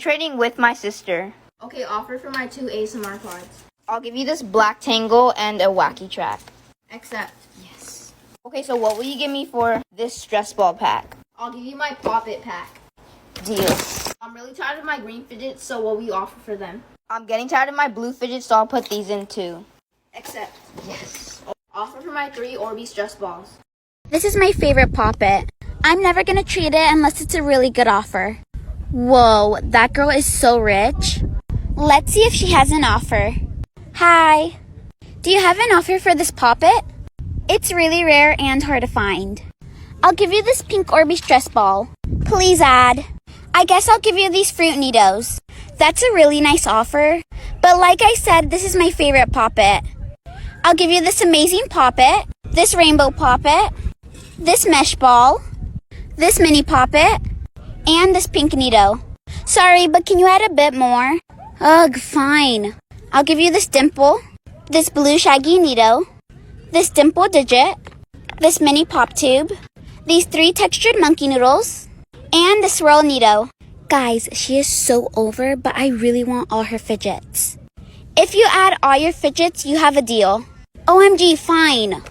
trading with my sister. Okay, offer for my 2 ASMR cards. I'll give you this black tangle and a wacky track. Accept. Yes. Okay, so what will you give me for this stress ball pack? I'll give you my Pop It pack. Deal. I'm really tired of my green fidgets, so what will you offer for them? I'm getting tired of my blue fidgets, so I'll put these in too. Accept. Yes. Offer for my 3 Orbeez stress balls. This is my favorite Pop It. I'm never gonna treat it unless it's a really good offer. Whoa, that girl is so rich. Let's see if she has an offer. Hi. Do you have an offer for this Pop It? It's really rare and hard to find. I'll give you this pink Orbeez stress ball. Please add. I guess I'll give you these Fruit Nidos. That's a really nice offer. But like I said, this is my favorite Pop It. I'll give you this amazing Pop It, this rainbow Pop It, this mesh ball, this mini Pop It, and this pink Nido. Sorry, but can you add a bit more? Ugh, fine. I'll give you this dimple, this blue shaggy Nido, this dimple digit, this mini pop tube, these 3 textured monkey noodles, and this swirl Nido. Guys, she is so over, but I really want all her fidgets. If you add all your fidgets, you have a deal. OMG, fine.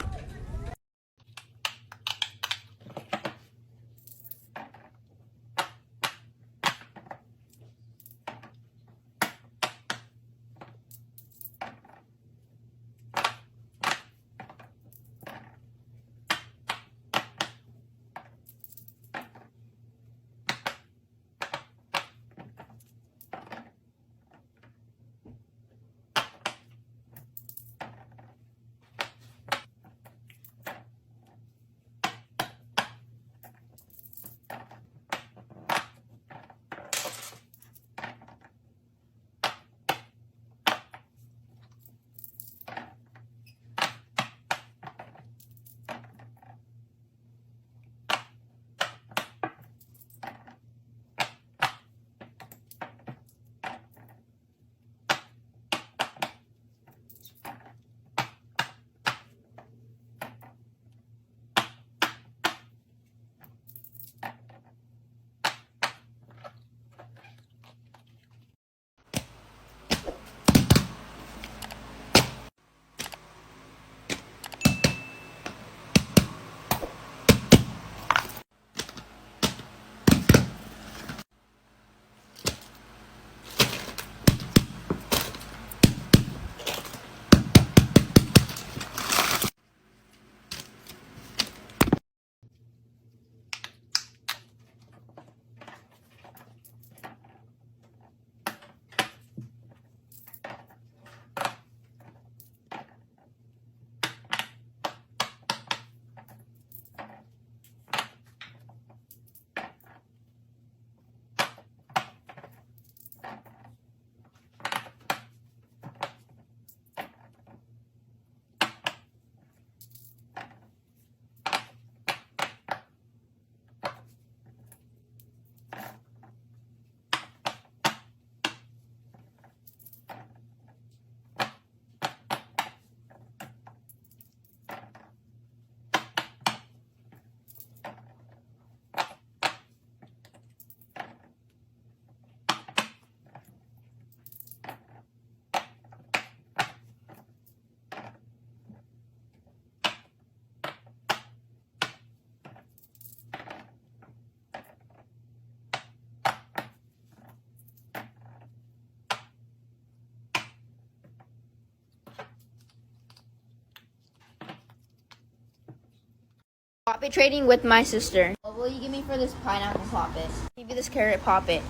Pop It trading with my sister. What will you give me for this pineapple Pop It? Give you this carrot Pop It.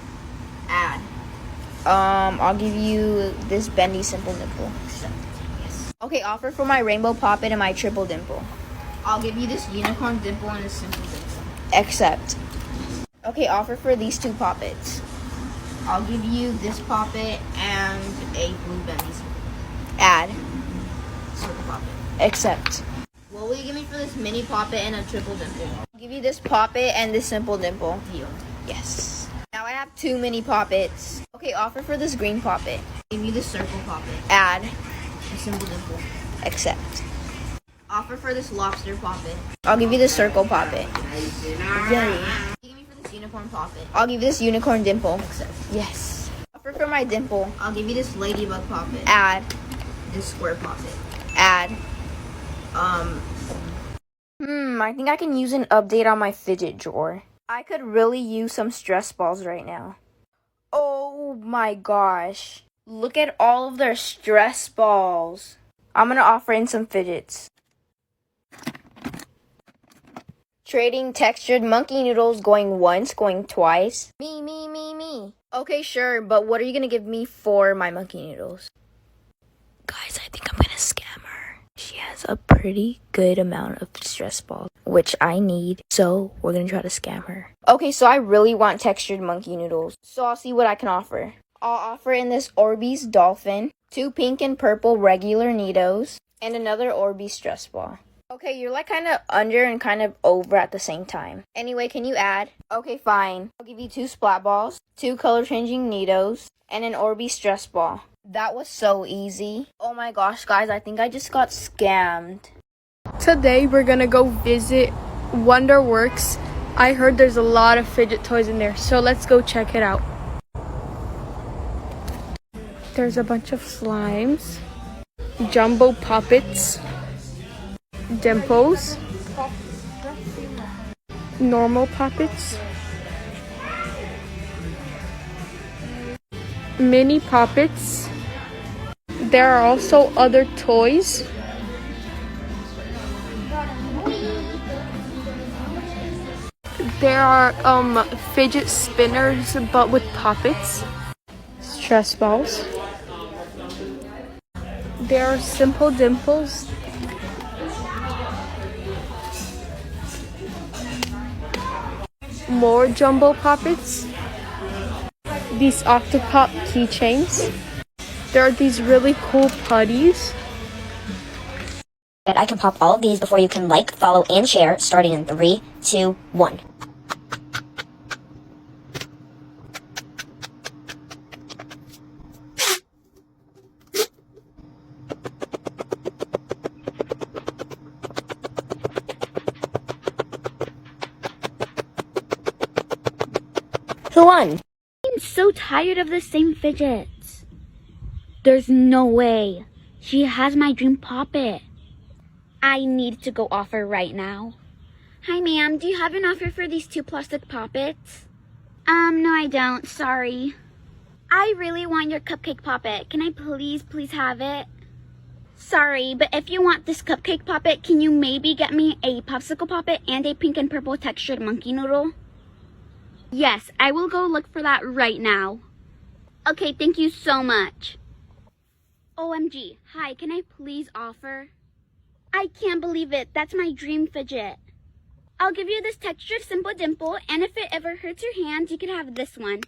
Add. I'll give you this bendy simple dimple. Yes. Okay, offer for my rainbow Pop It and my triple dimple. I'll give you this unicorn dimple and a simple dimple. Accept. Okay, offer for these 2 Pop Its. I'll give you this Pop It and a blue bendy simple. Add. Circle Pop It. Accept. What will you give me for this mini Pop It and a triple dimple? I'll give you this Pop It and this simple dimple. Deal. Yes. Now I have 2 mini Pop Its. Okay, offer for this green Pop It. Give you the circle Pop It. Add. A simple dimple. Accept. Offer for this lobster Pop It. I'll give you the circle Pop It. Yay. Give me for this this unicorn poppet. I'll give you this unicorn dimple. Accept. Yes. Offer for my dimple. I'll give you this ladybug poppet. Add. This square poppet. Add. I think I can use an update on my fidget drawer. I could really use some stress balls right now. Oh my gosh. Look at all of their stress balls. I'm gonna offer in some fidgets. Trading textured monkey noodles, going once, going twice. Me. Okay, sure, but what are you gonna give me for my monkey noodles? Guys, I think I'm gonna scam her. She has a pretty good amount of stress balls, which I need, so we're gonna try to scam her. Okay, so I really want textured monkey noodles, so I'll see what I can offer. I'll offer in this Orbeez dolphin, 2 pink and purple regular Nidos, and another Orbeez stress ball. Okay, you're like kind of under and kind of over at the same time. Anyway, can you add? Okay, fine. I'll give you 2 splat balls, 2 color changing Nidos, and an Orbeez stress ball. That was so easy. Oh my gosh, guys, I think I just got scammed. Today we're gonna go visit Wonderworks. I heard there's a lot of fidget toys in there, so let's go check it out. There's a bunch of slimes, jumbo puppets, dimples, normal puppets, mini puppets. There are also other toys. There are fidget spinners but with puppets, stress balls. There are simple dimples. More jumbo puppets. These Octopop keychains. There are these really cool putties. I can pop all of these before you can like, follow, and share, starting in 3, 2, 1. Who won? I'm so tired of the same fidgets. There's no way. She has my dream poppet. I need to go offer right now. Hi ma'am, do you have an offer for these 2 plastic poppets? No I don't, sorry. I really want your cupcake poppet. Can I please have it? Sorry, but if you want this cupcake poppet, can you maybe get me a popsicle poppet and a pink and purple textured monkey noodle? Yes, I will go look for that right now. Okay, thank you so much. OMG, hi, can I please offer? I can't believe it, that's my dream fidget. I'll give you this textured simple dimple, and if it ever hurts your hands, you can have this one.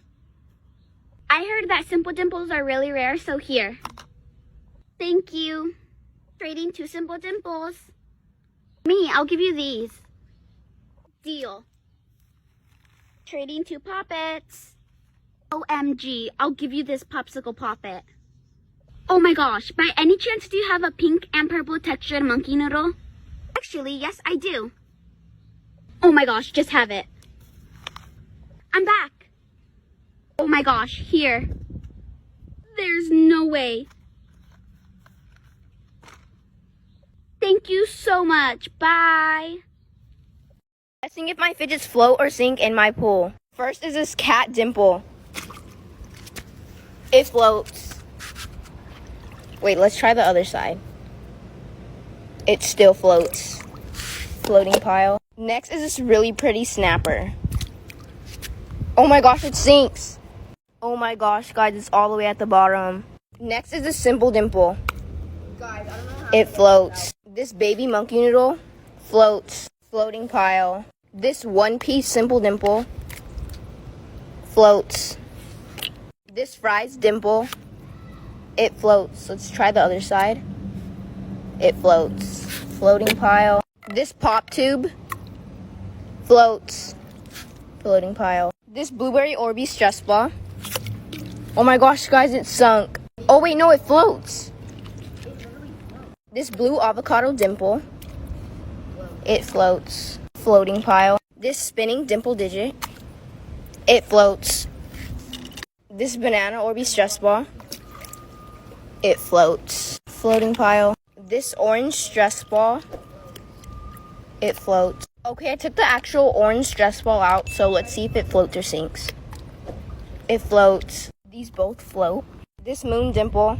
I heard that simple dimples are really rare, so here. Thank you. Trading 2 simple dimples. Me, I'll give you these. Deal. Trading 2 poppets. OMG, I'll give you this popsicle poppet. Oh my gosh, by any chance do you have a pink and purple textured monkey noodle? Actually, yes I do. Oh my gosh, just have it. I'm back. Oh my gosh, here. There's no way. Thank you so much, bye. Testing if my fidgets float or sink in my pool. First is this cat dimple. It floats. Wait, let's try the other side. It still floats. Floating pile. Next is this really pretty snapper. Oh my gosh, it sinks. Oh my gosh, guys, it's all the way at the bottom. Next is this simple dimple. Guys, I don't know how It floats. This baby monkey noodle floats. Floating pile. This one-piece simple dimple floats. This fries dimple, it floats. Let's try the other side. It floats. Floating pile. This pop tube floats. Floating pile. This blueberry Orbeez stress ball. Oh my gosh, guys, it sunk. Oh wait, no, it floats. This blue avocado dimple. It floats. Floating pile. This spinning dimple digit. It floats. This banana Orbeez stress ball. It floats. Floating pile. This orange stress ball. It floats. Okay, I took the actual orange stress ball out, so let's see if it floats or sinks. It floats. These both float. This moon dimple.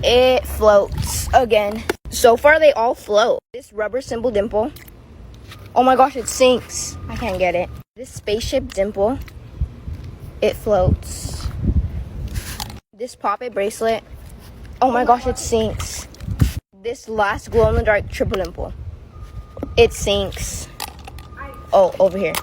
It floats again. So far, they all float. This rubber symbol dimple. Oh my gosh, it sinks. I can't get it. This spaceship dimple. It floats. This pop-it bracelet. Oh my gosh, it sinks. This last glow-in-the-dark triple dimple. It sinks. Oh, over here.